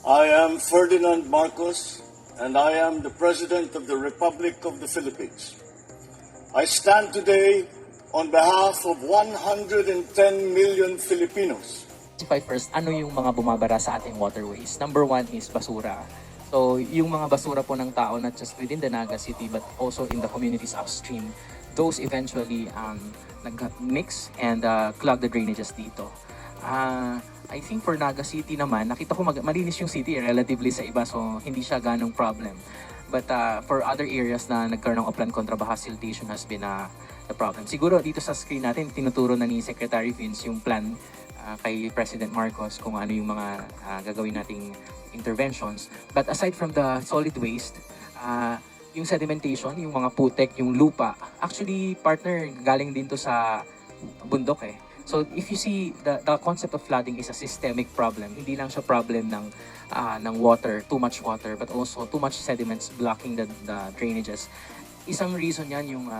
I am Ferdinand Marcos, and I am the President of the Republic of the Philippines. I stand today on behalf of 110 million Filipinos. First, ano yung mga bumabara sa ating waterways? Number one is basura. So, yung mga basura po ng tao, not just within the Naga City, but also in the communities upstream, those eventually nag-mix and clog the drainages dito. I think for Naga City naman, nakita ko malinis yung city relatively sa iba, so hindi siya ganong problem. But for other areas na nagkaroon ng upland kontrabaha, siltation has been the problem. Siguro dito sa screen natin, tinuturo na ni Secretary Vince yung plan kay President Marcos kung ano yung mga gagawin nating interventions. But aside from the solid waste, yung sedimentation, yung mga putek, yung lupa, actually partner galing din to sa bundok eh. So if you see, the concept of flooding is a systemic problem. Hindi lang siya problem ng water, too much water, but also too much sediments blocking the drainages. Isang reason yan yung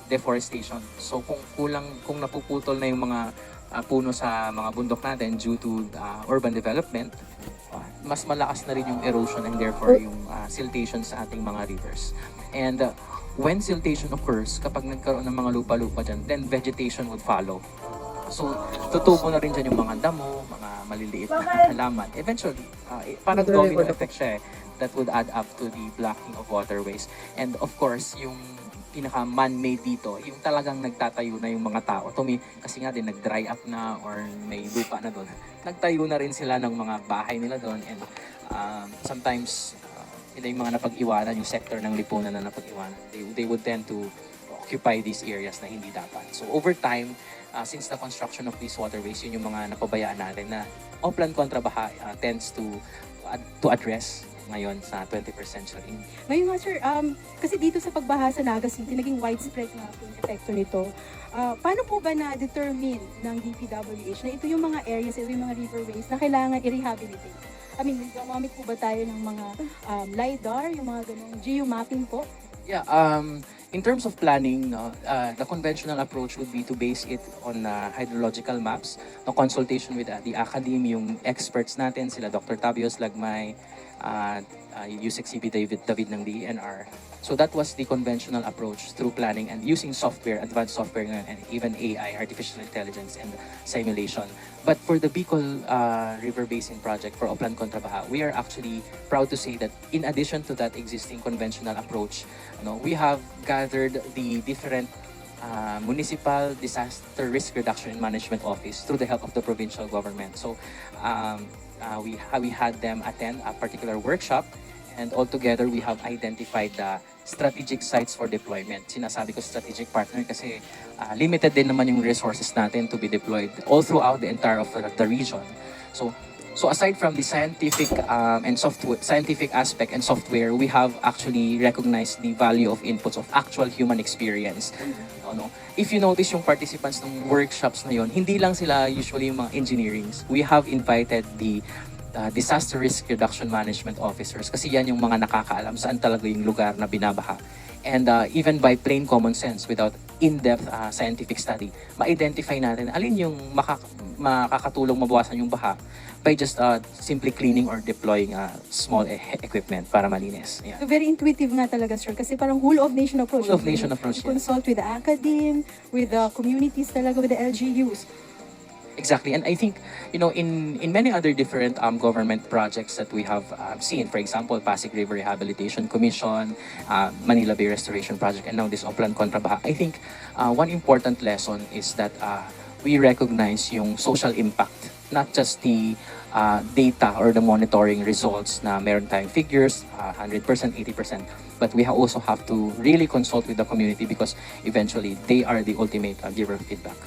deforestation. So kung napuputol na yung mga puno sa mga bundok natin due to urban development, mas malakas na rin yung erosion and therefore yung siltation sa ating mga rivers. And when siltation occurs, kapag nagkaroon ng mga lupa-lupa dyan, then vegetation would follow. So, tutubo na rin dyan yung mga damo, mga maliliit na halaman. Eventually, parang domino effect siya eh, that would add up to the blocking of waterways. And of course, yung pinaka man-made dito, yung talagang nagtatayo na yung mga tao. Kasi nga din nag-dry up na or may lupa na doon. Nagtayo na rin sila ng mga bahay nila doon and sometimes sila yung mga napag-iwanan, yung sector ng lipunan na napag-iwanan. They would tend to occupy these areas na hindi dapat. So over time, since the construction of these waterways, yun yung mga napabayaan natin na upland kontrabaha tends to address ngayon sa 21st century. Ngayon nga sir, kasi dito sa pagbaha sa Naga City, naging widespread nga po yung epekto nito. Paano po ba na-determine ng DPWH na ito yung mga areas, ito yung mga riverways na kailangan i-rehabilitate? I mean, gumamit po ba tayo ng mga LiDAR, yung mga ganong geomapping po? Yeah, in terms of planning, the conventional approach would be to base it on hydrological maps, no consultation with the academy, yung experts natin, sila Dr. Tabios Lagmay, Yusek CB David ng DENR. So that was the conventional approach through planning and using software, advanced software and even AI, artificial intelligence and simulation. But for the Bicol River Basin project for Upland Kontrabaha, we are actually proud to say that in addition to that existing conventional approach, we have gathered the different municipal disaster risk reduction and management office through the help of the provincial government. So we had them attend a particular workshop. And altogether, we have identified the strategic sites for deployment. Sinasabi ko strategic partner kasi limited din naman yung resources natin to be deployed all throughout the entire of the region. So aside from the scientific scientific aspect and software, we have actually recognized the value of inputs of actual human experience. If you notice yung participants ng workshops na yon, hindi lang sila usually yung mga engineerings. We have invited the disaster risk reduction management officers kasi yan yung mga nakakaalam saan talaga yung lugar na binabaha. And even by plain common sense, without in-depth scientific study, ma-identify natin alin yung makakatulong mabawasan yung baha by just simply cleaning or deploying small equipment para malinis. Yeah. So very intuitive nga talaga sir kasi parang whole of nation approach. Whole of nation approach, yeah. Consult with the academe, with the communities talaga, with the LGUs. Exactly, and I think in many other different government projects that we have seen, for example, Pasig River Rehabilitation Commission, Manila Bay Restoration Project, and now this Upland Kontrabaha. I think one important lesson is that we recognize yung social impact, not just the data or the monitoring results na meron tayong figures, 100%, 80%, but we also have to really consult with the community because eventually they are the ultimate giver of feedback.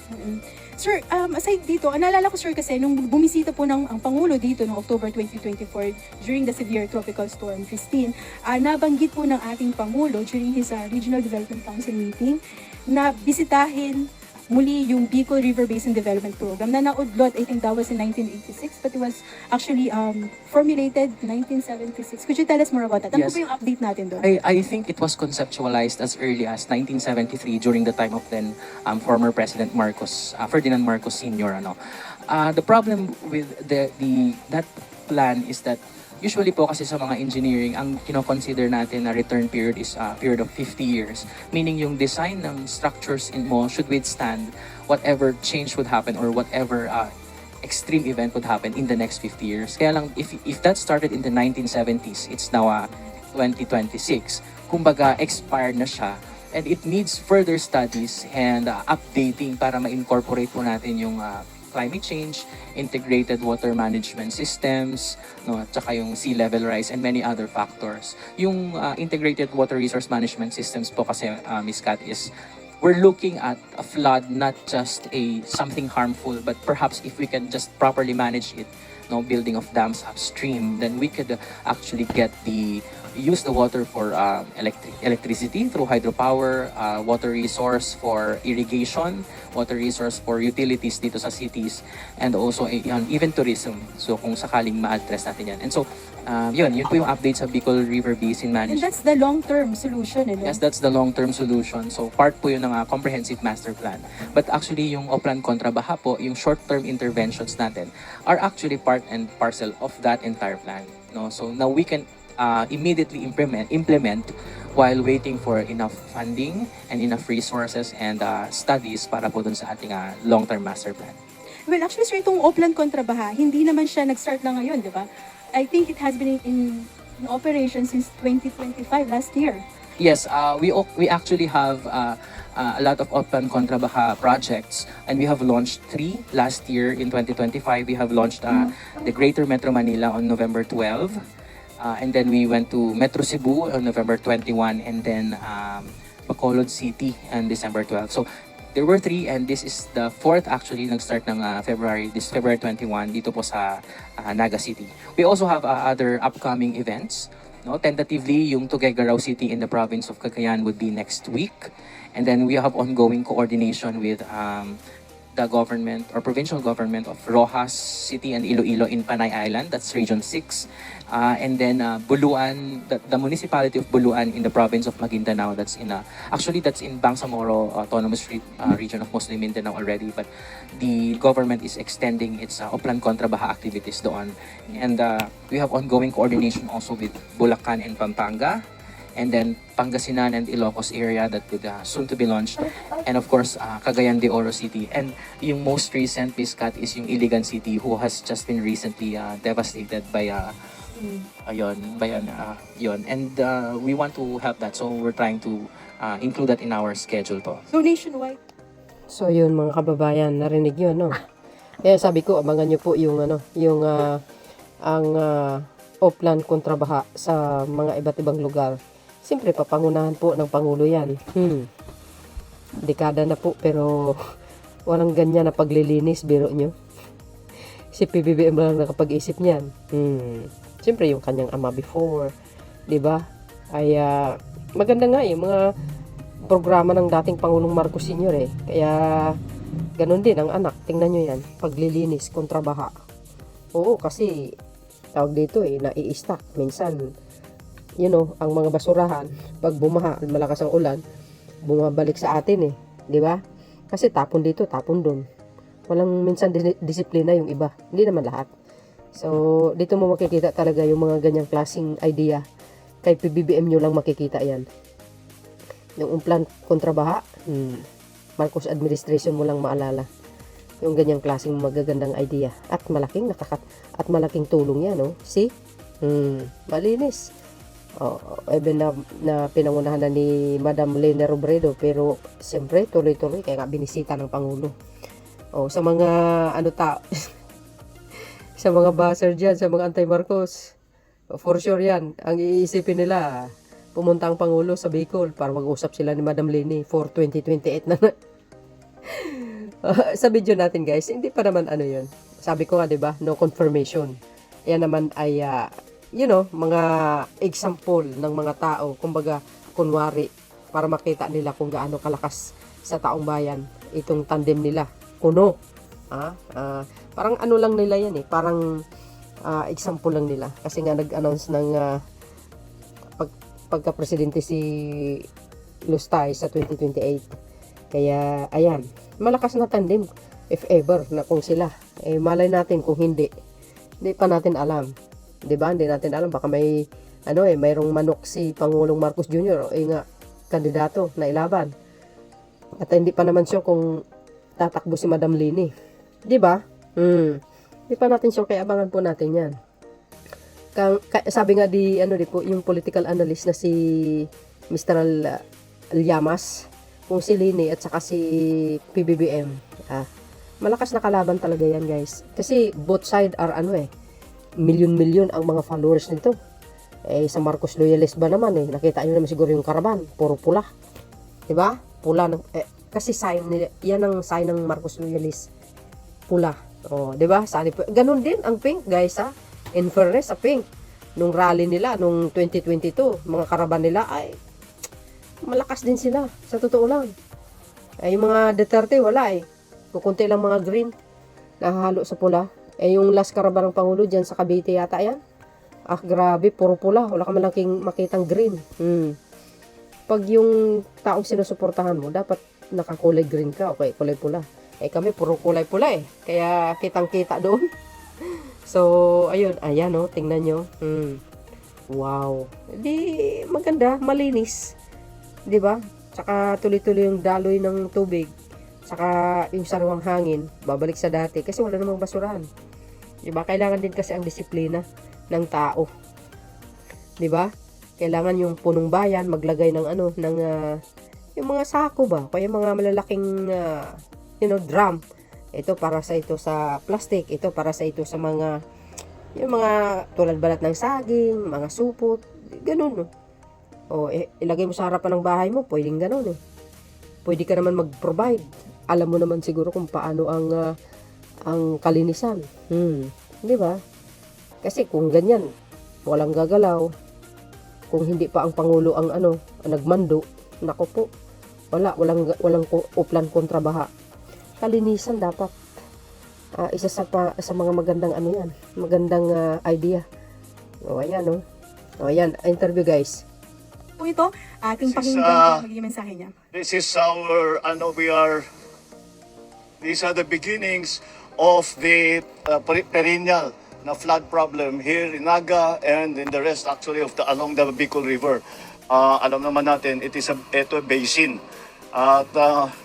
Sir, aside dito, naalala ko sir kasi nung bumisita po ang Pangulo dito noong October 2024 during the severe tropical storm Christine, nabanggit po ng ating Pangulo during his Regional Development Council meeting na bisitahin muli yung Bicol River Basin Development Program na naudlot, I think that was in 1986, but it was actually formulated 1976. Could you tell us more about that? Ano Yes. po yung update natin doon? I think it was conceptualized as early as 1973 during the time of then former President Marcos, Ferdinand Marcos Sr. The problem with that plan is that Usually po kasi sa mga engineering, ang kino-consider natin na return period is a period of 50 years. Meaning yung design ng structures mo should withstand whatever change would happen or whatever extreme event would happen in the next 50 years. Kaya lang, if that started in the 1970s, it's now 2026. Kumbaga, expired na siya. And it needs further studies and updating para ma-incorporate po natin yung climate change, integrated water management systems, no, at saka yung sea level rise and many other factors. Yung integrated water resource management systems po kasi, Ms. Kat, is we're looking at a flood not just something harmful, but perhaps if we can just properly manage it, no, building of dams upstream, then we could actually use the water for electricity through hydropower, water resource for irrigation, water resource for utilities dito sa cities, and also even tourism. So kung sakaling ma-address natin yan. And so, yun po yung update sa Bicol River Basin And Management. that's the long-term solution, Yes, that's the long-term solution. So part po yun ng comprehensive master plan. But actually yung Oplan Kontra Baha po, yung short-term interventions natin are actually part and parcel of that entire plan. No, so now we can immediately implement while waiting for enough funding and enough resources and studies para po dun sa ating long-term master plan. Well, actually, sir, itong Oplan Kontra Baha, hindi naman siya nag-start lang ngayon, di ba? I think it has been in operation since 2025, last year. Yes, we actually have a lot of Oplan Kontra Baha projects, and we have launched 3 last year. In 2025, we have launched the Greater Metro Manila on November 12, and then we went to Metro Cebu on November 21, and then Bacolod City on December 12. So there were 3, and this is the 4th actually nag-start ng February 21 dito po sa Naga City. We also have other upcoming events. No, tentatively, yung Tuguegarao City in the province of Cagayan would be next week. And then we have ongoing coordination with the government or provincial government of Rojas City and Iloilo in Panay Island, that's Region 6. And then Buluan, the municipality of Buluan in the province of Maguindanao, that's in Bangsamoro Autonomous Region of Muslim Mindanao already, but the government is extending its Oplan Kontra Baha activities doon. And we have ongoing coordination also with Bulacan and Pampanga, and then Pangasinan and Ilocos area that would soon to be launched, and of course Cagayan de Oro City, and yung most recent Piscat is yung Iligan City, who has just been recently devastated by yun, and we want to help that, so we're trying to include that in our schedule po. So, nationwide. So yun mga kababayan, narinig yun, no? Kaya sabi ko, abangan nyo po yung ang Oplan Kontra Baha sa mga iba't ibang lugar. Siyempre, papangunahan po ng Pangulo yan. Dekada na po, pero walang ganyan na paglilinis, biro nyo. Si PBBM lang nakapag-isip niyan. Siyempre, yung kanyang ama before, di ba? Ay, maganda nga yung mga programa ng dating Pangulong Marcos Sr. Kaya, ganun din ang anak. Tingnan nyo yan, paglilinis kontra baha. Oo, kasi, tawag dito nai-stack. Minsan, ang mga basurahan, pag bumaha, malakas ang ulan, bumabalik sa atin di ba? Kasi tapon dito, tapon doon. Walang minsan disiplina yung iba, hindi naman lahat. So, dito mo makikita talaga yung mga ganyang klaseng idea. Kay PBBM nyo lang makikita yan. Yung Oplan Kontra Baha, Marcos administration mo lang maalala. Yung ganyang klaseng magagandang idea. At malaking tulong yan, no? See? Malinis. Even na pinangunahan na ni Madam Lena Robredo, pero siyempre tuloy-tuloy kaya binisita ng Pangulo. Sa mga sa mga buzzer dyan, sa mga anti-Marcos, for sure yan, ang iisipin nila, pumunta ang Pangulo sa Bicol para mag-usap sila ni Madam Leni for 2028 na. Sa video natin guys, hindi pa naman yun. Sabi ko nga, diba, no confirmation. Yan naman ay mga example ng mga tao, kumbaga, kunwari, para makita nila kung gaano kalakas sa taong bayan itong tandem nila. Kuno. Parang lang nila yan parang example lang nila. Kasi nga nag-announce ng pagka-presidente si Lustay sa 2028. Kaya, ayan, malakas na tandem, if ever, na kung sila. Malay natin kung hindi pa natin alam. 'Di ba? Hindi natin alam, baka may mayroong manok si Pangulong Marcos Jr. o nga kandidato na ilaban. At hindi pa naman sure kung tatakbo si Madam Lini. 'Di ba? Hindi pa natin sure, kaya abangan po natin 'yan. Sabi nga yung political analyst na si Mr. Llamas, kung si Lini at saka si PBBM, malakas na kalaban talaga yan, guys. Kasi both side are milyon-milyon ang mga followers nito. Sa Marcos loyalist ba naman nakita nyo naman siguro yung karaban, puro pula. Diba? Pula, kasi sign nila, yan ang sign ng Marcos loyalist. Pula. Diba? Ganun din ang pink, guys, in fairness sa pink. Nung rally nila, nung 2022, mga karaban nila ay malakas din sila, sa totoo lang. Yung mga Duterte, wala kukunti lang mga green, nahahalo sa pula. Yung last karaban ng Pangulo dyan sa Cavite yata yan. Grabe, puro pula. Wala ka malaking makitang green. Pag yung taong sinusuportahan mo, dapat nakakulay green ka, okay, kulay pula. Kami puro kulay pula kaya kitang-kita doon. So, ayan tingnan nyo. Wow. Di, maganda, malinis. 'Di ba? Tsaka tuloy-tuloy yung daloy ng tubig. Tsaka yung sariwang hangin, babalik sa dati kasi wala namang basurahan. 'Di ba? Kailangan din kasi ang disiplina ng tao. 'Di ba? Kailangan yung punong bayan maglagay ng yung mga sako ba, kaya yung mga malalaking drum. Ito para sa plastic, ito para sa mga yung mga tulad balat ng saging, mga supot, ganun ilagay mo sa harapan ng bahay mo, pwedeng ganun Pwede ka naman mag-provide. Alam mo naman siguro kung paano ang kalinisan. 'Di ba? Kasi kung ganyan, walang gagalaw. Kung hindi pa ang Pangulo ang nagmando, nako po. Walang uplan kontra baha. Kalinisan dapat. Isa sa mga magandang yan. Magandang idea. Ayan, interview guys. Po ito, ating This is, pakinggan magiging mensahe niya. This is these are the beginnings of the perennial na flood problem here in Naga and in the rest actually along the Bicol River. Alam naman natin, ito basin. At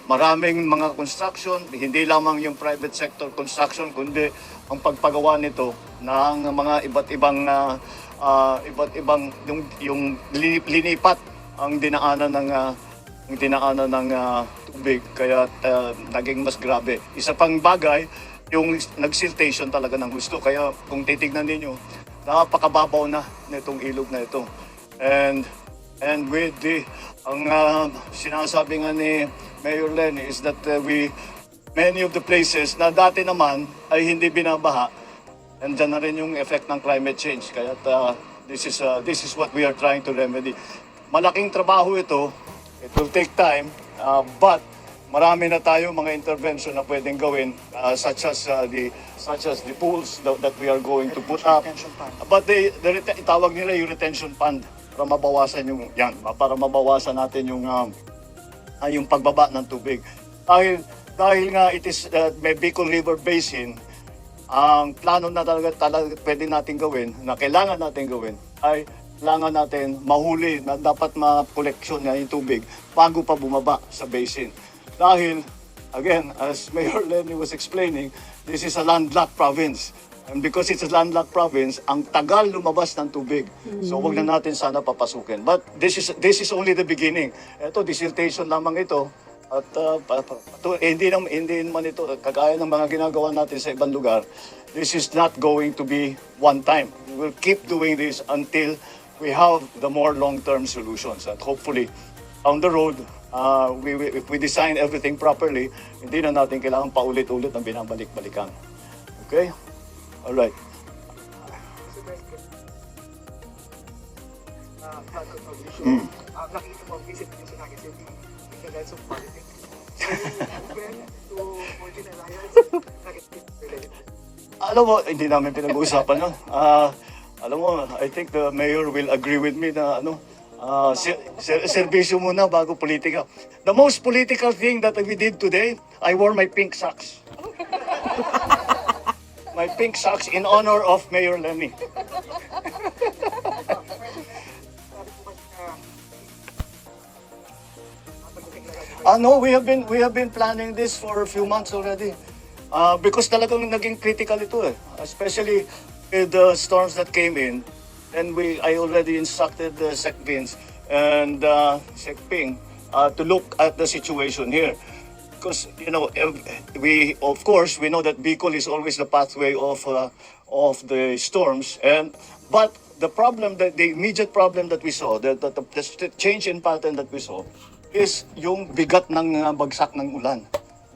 maraming mga construction, hindi lamang yung private sector construction, kundi ang pagpagawa nito ng mga iba't ibang yung linipat ang dinaanan ng tubig, kaya naging mas grabe. Isa pang bagay, yung nagsiltation talaga ng gusto. Kaya kung titignan niyo, napakababaw na nitong ilog na ito. And with ang sinasabi nga ni Mayor Lenny is that many of the places na dati naman ay hindi binabaha, and dyan na rin yung effect ng climate change. Kaya this is what we are trying to remedy. Malaking trabaho ito. It will take time, but marami na tayo mga intervention na pwedeng gawin, such as the pools that we are going to put up. But itawag nila yung retention fund para mabawasan natin yung pagbaba ng tubig. Dahil nga it is may Bicol River Basin, ang plano na talaga pwede natin gawin, na kailangan natin gawin, ay kailangan natin mahuli na dapat ma-collection niya yung tubig bago pa bumaba sa basin. Dahil, again, as Mayor Lenny was explaining, this is a landlocked province. And because it's a landlocked province, ang tagal lumabas ng tubig. So wag na natin sana papasukin. But this is only the beginning. Ito, dissertation lamang ito. At hindi naman ito, kagaya ng mga ginagawa natin sa ibang lugar, this is not going to be one time. We will keep doing this until we have the more long-term solutions. And hopefully, on the road, if we design everything properly, hindi na natin kailangan paulit-ulit ng binabalik-balikan. Okay? Alright. Nakikita mo, visit nyo sa Naga City. Hindi dahil sa politics. To Fortune Alliance, Naga City. Alam mo, hindi namin pinag-uusapan yun. Alam mo, I think the mayor will agree with me na serbisyo muna bago politika. The most political thing that we did today, I wore my pink socks. My pink socks in honor of Mayor Lenny. No, we have been planning this for a few months already. Because talagang naging critical ito eh. Especially with the storms that came in. And I already instructed the Sec Vince and Sec Ping to look at the situation here. Because, you know, of course, we know that Bicol is always the pathway of the storms. But the immediate problem that we saw, the change in pattern that we saw, is yung bigat ng bagsak ng ulan.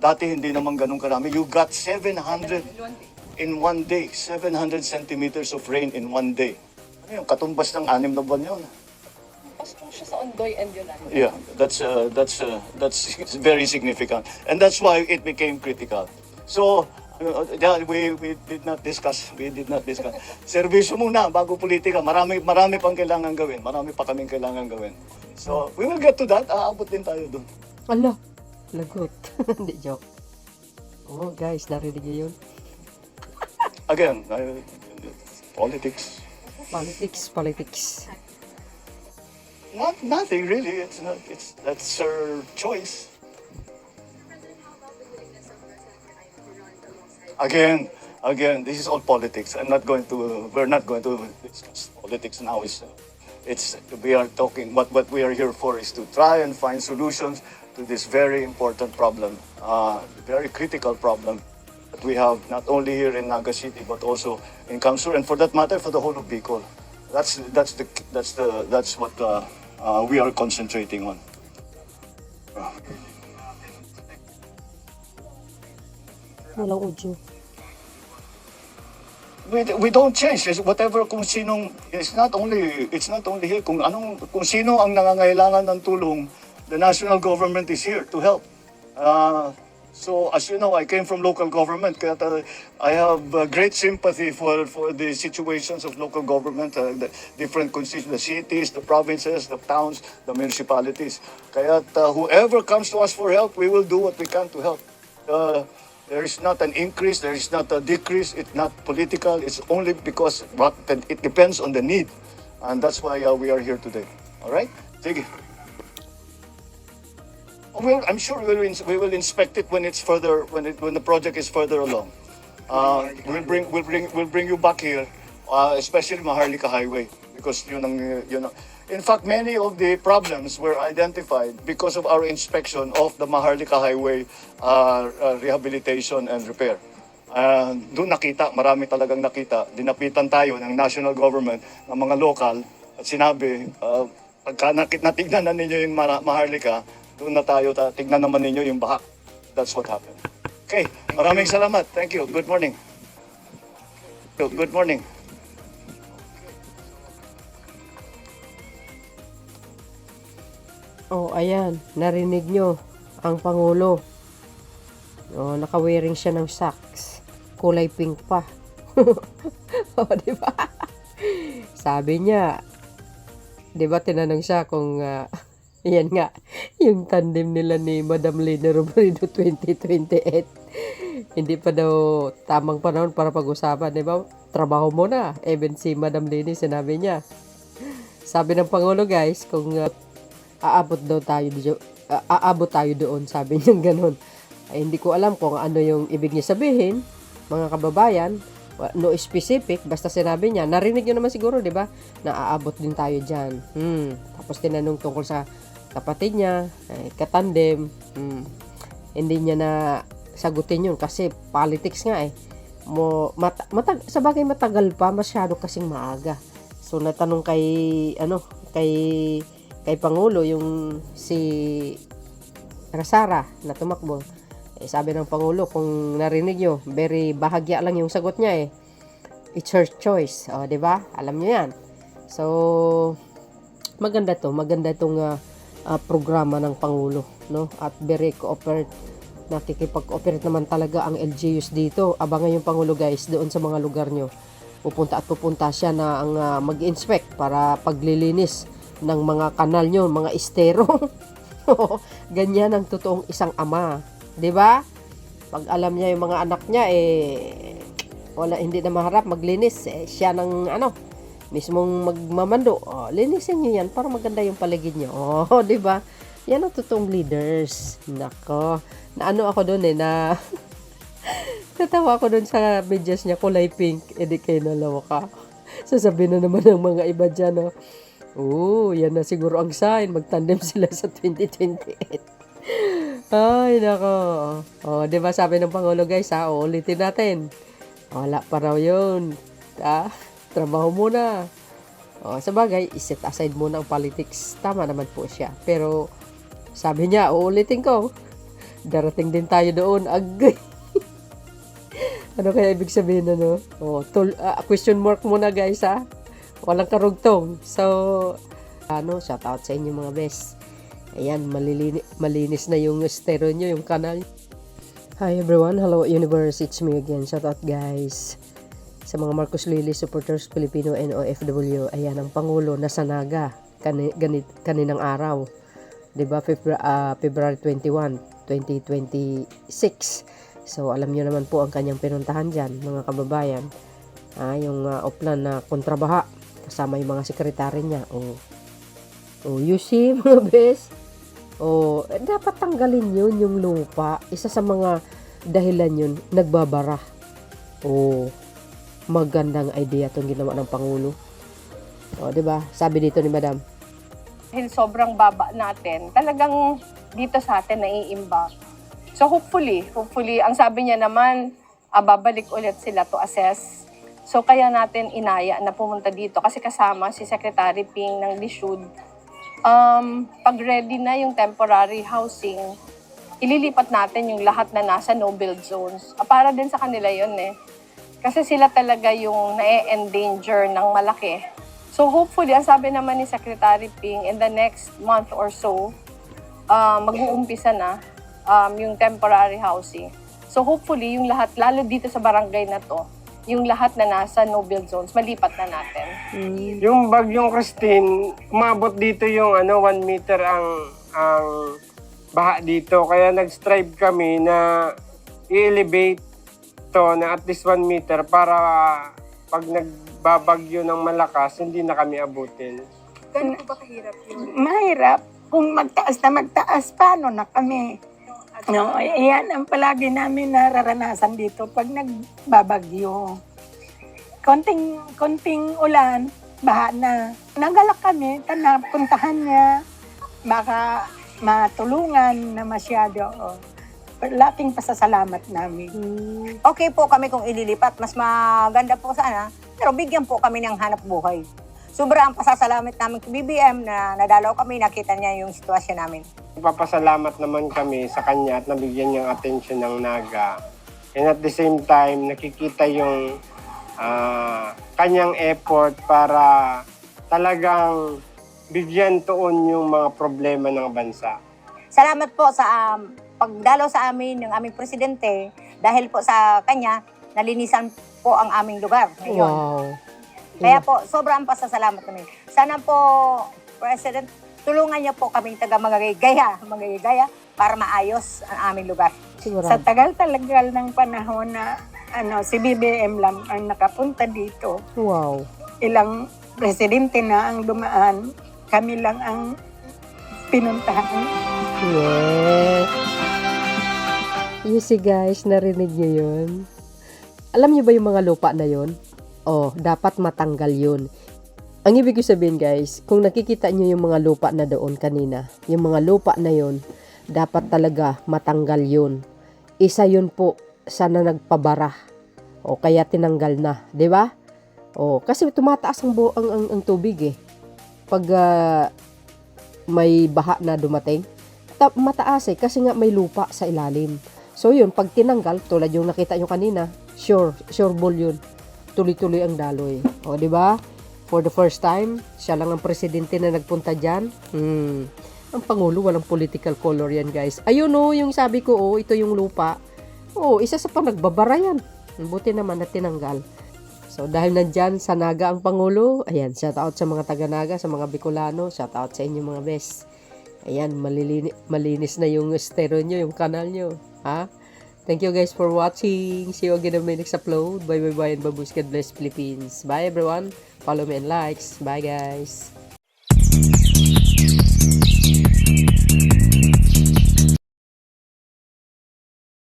Dati hindi naman ganun karami. You got 700 in one day. 700 centimeters of rain in one day. Ano yung katumbas ng 6 na buwan yun? Pasok siya sa Ondoy and Yolanda. Yeah, that's very significant. And that's why it became critical. So, we did not discuss. Serbisyo muna bago politika. Marami pang kailangan gawin. Marami pa kaming kailangan gawin. So, we will get to that. Aabot din tayo doon. Ala, lagot. Hindi, joke. Oh, guys, narinig niyo yun? Again, politics. Politics. Nothing really. That's her choice. Again, this is all politics. We're not going to discuss politics now. We are talking, what we are here for is to try and find solutions to this very important problem, very critical problem that we have not only here in Naga City but also in Kamsur, and for that matter, for the whole of Bicol. That's what we are concentrating on. Walang audio. We don't change. Whatever kung sinong, it's not only here. Kung sino ang nangangailangan ng tulong, the national government is here to help. So as you know, I came from local government. Kaya I have great sympathy for the situations of local government, the different constituencies, the cities, the provinces, the towns, the municipalities. Kaya whoever comes to us for help, we will do what we can to help. There is not an increase, there is not a decrease, it's not political, it's only because it depends on the need. And that's why we are here today. All right? Sige. Well, I'm sure we will inspect it when it's further, when the project is further along. We'll bring you back here, especially Maharlika Highway, because yun ang. In fact, many of the problems were identified because of our inspection of the Maharlika Highway rehabilitation and repair. Doon marami talagang nakita. Dinapitan tayo ng national government, ng mga local, at sinabi, pagka natignan na ninyo yung Maharlika, doon na tayo, tignan naman ninyo yung bahak. That's what happened. Okay, maraming salamat. Thank you. Good morning. Good morning. Oh, ayan. Narinig nyo ang Pangulo. Oh, naka-wearing siya ng socks. Kulay pink pa. Oh, di ba? Sabi niya, di ba tinanong siya kung, yan nga, yung tandem nila ni Madam Lina Robredo 2028. Hindi pa daw tamang panahon para pag-usapan, di ba? Trabaho mo na. Even si Madam Lina, sinabi niya. Sabi ng Pangulo, guys, kung aabot tayo doon, sabi niya gano'n. Ay, hindi ko alam kung ano yung ibig niya sabihin, mga kababayan. No specific, basta sinabi niya, narinig niyo naman siguro, di ba, na aabot din tayo dyan. Tapos tinanong tungkol sa kapatid niya, katandem, hindi niya na sagutin yun kasi politics nga eh. Sa bagay matagal pa, masyado kasing maaga. So natanong kay Pangulo yung si Rasara na tumakbo. Sabi ng Pangulo, kung narinig nyo, very bahagya lang yung sagot niya eh. It's her choice. O, di ba? Alam nyo yan. So, maganda itong programa ng Pangulo, no? At very nakikipag-cooperate naman talaga ang LGUs dito. Abangan yung Pangulo, guys, doon sa mga lugar nyo. Pupunta siya na ang mag-inspect para paglilinis ng mga kanal nyo, mga estero. Ganyan ang totoong isang ama. 'Di ba? Pag alam niya yung mga anak niya, wala, hindi na maharap maglinis. Siya ng mismong magmamando, linisin nyo yan para maganda yung paligid nyo. Di ba? Yan ang totoong leaders. Nako. Na ano ako doon na natawa ako doon sa medyas niya, kulay pink, edi kayo nalawa ka. Sasabihin na naman ng mga iba dyan, yan na siguro ang sign, magtandem sila sa 2028. Ay, nako. Di ba sabi ng Pangulo, guys, ulitin natin. Wala pa raw yun. Trabaho muna. Sa bagay, iset aside muna ang politics. Tama naman po siya. Pero, sabi niya, uulitin ko. Darating din tayo doon. Agay. Ano kaya ibig sabihin, question mark muna, guys, Walang karugtong. So, shout out sa inyo mga best. Ayan, malinis na yung stereo nyo, yung kanal. Hi everyone, hello universe, it's me again. Shout out guys. Sa mga Marcos Lily supporters, Filipino and OFW, ayan ang Pangulo nasa Naga kaninang araw. 'Di ba? February 21, 2026. So alam niyo naman po ang kanyang pinuntahan diyan, mga kababayan. Yung uplan na kontrabaha kasama yung mga sekretary niya. You see, mga best. Dapat tanggalin yun, yung lupa. Isa sa mga dahilan yun, nagbabara. Magandang idea itong ginawa ng Pangulo. Diba? Sabi dito ni Madam. Dahil sobrang baba natin, talagang dito sa atin naiimbak. So hopefully, ang sabi niya naman, babalik ulit sila to assess. So kaya natin inaya na pumunta dito kasi kasama si Secretary Ping ng DSUD. Pag ready na yung temporary housing, ililipat natin yung lahat na nasa no-build zones. Para din sa kanila yun Kasi sila talaga yung na-endanger ng malaki. So hopefully, ang sabi naman ni Secretary Ping, in the next month or so, mag-uumpisa na yung temporary housing. So hopefully, yung lahat, lalo dito sa barangay na to, yung lahat na nasa no-build zones, malipat na natin. Yung bagyong Christine, umabot dito yung 1 meter ang baha dito. Kaya nag-strive kami na i-elevate to na at least 1 meter para pag nagbabagyo ng malakas, hindi na kami abutin. Ganun po ba kahirap yun? Mahirap. Kung magtaas na magtaas, paano na kami? Iyan ang palagi namin nararanasan dito pag nagbabagyo. Konting ulan, baha na. Nagalak kami, puntahan niya, baka matulungan na masyado. Laking pasasalamat namin. Okay po kami kung ililipat. Mas maganda po sana. Pero bigyan po kami ng hanap buhay. Sobrang pasasalamat namin kay BBM na nadalaw kami, nakita niya yung sitwasyon namin. Papasalamat naman kami sa kanya at nabigyan niyang atensyon ng Naga. And at the same time, nakikita yung kanyang effort para talagang bigyan tuon yung mga problema ng bansa. Salamat po sa pagdalaw sa amin ng aming presidente. Dahil po sa kanya, nalinisan po ang aming lugar ngayon. Wow. Kaya po, sobrang pasasalamat namin. Sana po, President, tulungan niyo po kaming taga-magagaya para maayos ang aming lugar. Sa tagal-talagal ng panahon na si BBM lang ang nakapunta dito. Wow. Ilang presidente na ang dumaan, kami lang ang pinuntahan. Yes. You see guys, narinig nyo yun? Alam nyo ba yung mga lupa na yun? Dapat matanggal yun. Ang ibig ko sabihin guys, kung nakikita nyo yung mga lupa na doon kanina, yung mga lupa na yun, dapat talaga matanggal yun. Isa yun po sana nagpabara. Kaya tinanggal na, 'di ba? Kasi tumataas ang tubig Pag may baha na dumating, mataas kasi nga may lupa sa ilalim. So yun, pag tinanggal, tulad yung nakita nyo kanina, sure ball yun. Tuloy-tuloy ang daloy. 'Di ba? For the first time, siya lang ang presidente na nagpunta diyan. Ang Pangulo, walang political color yan, guys. Ayun yung sabi ko, ito yung lupa. Isa sa nagbabara yan. Buti naman na tinanggal. So, dahil nandyan sa Naga ang Pangulo, ayan, shout out sa mga taga-Naga, sa mga Bicolano, shout out sa inyo mga best. Ayan, malinis na yung stereo nyo, yung kanal nyo. Thank you guys for watching. See you again on my next upload. Bye and babush. God bless Philippines. Bye everyone. Follow me and likes. Bye guys!